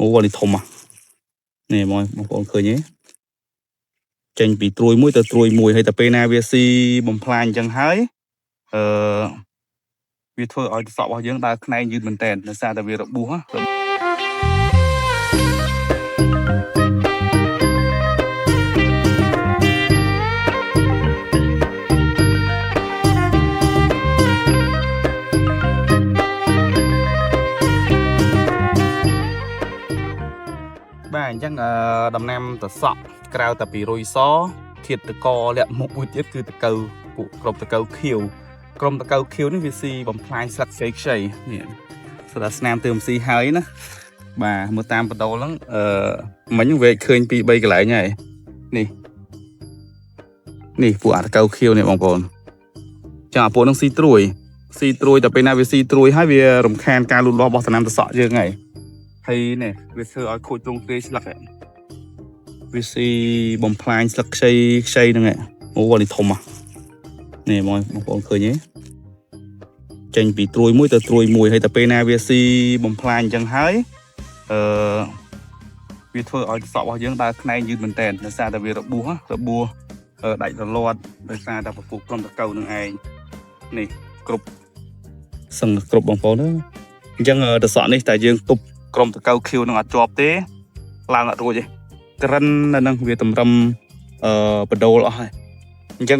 អូនេះធំនេះបងប្អូនឃើញទេចេញពីត្រួយមួយទៅត្រួយមួយហើយតែពេលណាវាស៊ីបំផ្លាញអញ្ចឹងហើយវាធ្វើឲ្យសក់របស់យើងដើរខ្នែងយឺតមែនតើដោយសារតែវារបួសបាទអញ្ចឹងដំណាំតសក់ក្រៅតែពីរុយសធាតុតកលាក់មុខមួយទៀតគឺតកៅពួកក្រុមតកៅខៀវក្រុមតកៅខៀវនេះវាស៊ីបំផ្លាញស្លឹកខ្ចីនេះស្ដាប់ស្នាមទើបស៊ីហើយណាបាទមើលតាមបដូលហ្នឹងមិញវែកឃើញពី3កន្លែងហើយនេះពួកអាតកៅខៀវនេះបងប្អូនចាអាពួកហ្នឹងស៊ីត្រួយតែពេលណាវាស៊ីត្រួយហើយវារំខានការលូតលាស់របស់ដំណាំតសក់យើងហើយនេះវាធ្វើឲ្យខូចទ្រង់ទ្រាយស្លឹកវាស៊ីបំផ្លាញស្លឹកខ្ចីហ្នឹងអូនេះធំនេះបងប្អូនឃើញទេចេញពីត្រួយមួយទៅត្រួយមួយហើយតែពេលណាវាស៊ីបំផ្លាញអញ្ចឹងហើយវាធ្វើឲ្យសក់របស់យើងដើរខ្នែងយឺតមែនតើដោយសារតែវារបួសដាច់រលាត់ដោយសារតែពពុះក្រុមតកៅនឹងឯងនេះគ្រប់បងប្អូនអញ្ចឹងតសក់នេះតែយើងទប់ក្រុមតកៅខៀវនឹងអត់ជាប់ទេឡើងអត់រួចទេក្រិននៅនឹងវាតម្រឹមបដូលអស់ហើយអញ្ចឹង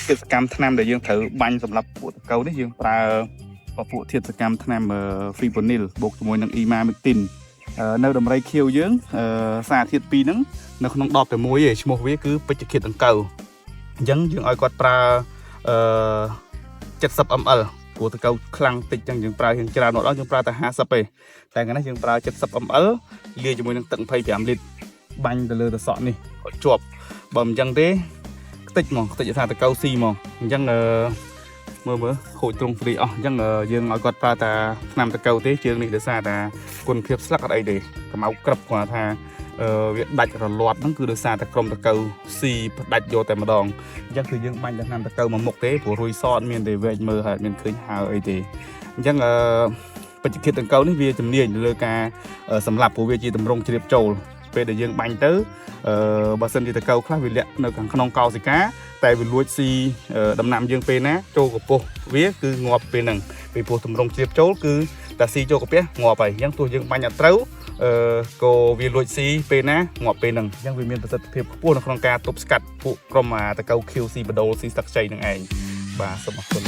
កិច្ចកម្មថ្នាំដែលយើងត្រូវបាញ់សម្រាប់ពួកតកៅនេះយើងប្រើពួកធាតុសកម្មថ្នាំ Fipronil បូកជាមួយនឹង Imamectin នៅដំរីខៀវយើងសារធាតុ2ហ្នឹងនៅក្នុងដបតែមួយឯងឈ្មោះវាគឺពេជ្ជឃាតដង្កូវអញ្ចឹងយើងឲ្យគាត់ប្រើ70 ml ព្រោះតកៅខ្លាំងតិចចឹងយើងប្រើយើងច្រើនអត់ដល់យើងប្រើតែ50ទេតែកាលនេះយើងប្រើ70 ml លាយជាមួយនឹងទឹក25លីត្របាញ់ទៅលើតសក់នេះឲ្យជាប់បើមិនចឹងទេខ្ទេចថាតកៅស៊ីហ្មងអញ្ចឹងមើលខូចទ្រង់ទ្រាយអស់អញ្ចឹងយើងឲ្យគាត់ប្រើតែថ្នាំតកៅទេជើងនេះដោយសារតែគុណភាពស្លឹកអត់អីទេកម្ៅក្រឹបគាត់ថាវាដាច់រលាត់ហ្នឹងគឺដោយសារតែក្រុមតកៅស៊ីផ្ដាច់យកតែម្ដងអញ្ចឹងគឺយើងបាញ់តែថ្នាំតកៅមកមុខទេព្រោះរុយសអត់មានទេវែកមើលហើយមានឃើញហើអីទេអញ្ចឹងពេជ្ជឃាតដង្កូវនេះវាជំនាញលើការសម្លាប់ព្រោះវាជាតម្រងជ្រាបចូលពេលដែលយើងបាញ់ទៅបើសិនជាតកៅខ្លះវាលាក់នៅខាងក្នុងកោសិកាតែវាលួចស៊ីដំណាំយើងពេលណាចូលកពស់វាគឺងាប់ពេលហ្នឹងពីព្រោះតម្រងជ្រាបចូលគឺតែស៊ីចូលកាពះងាប់ហើយអញ្ចឹងទោះយើងបាញ់អត់ត្រូវក៏វាលួចស៊ីពេលណាងាប់ពេលហ្នឹងអញ្ចឹងវាមានប្រសិទ្ធភាពខ្ពស់នៅក្នុងការទប់ស្កាត់ពួកក្រុមតកៅខៀវស៊ីបដូលស៊ីស្លឹកខ្ចីនឹងឯងបាទសូមអរគុណ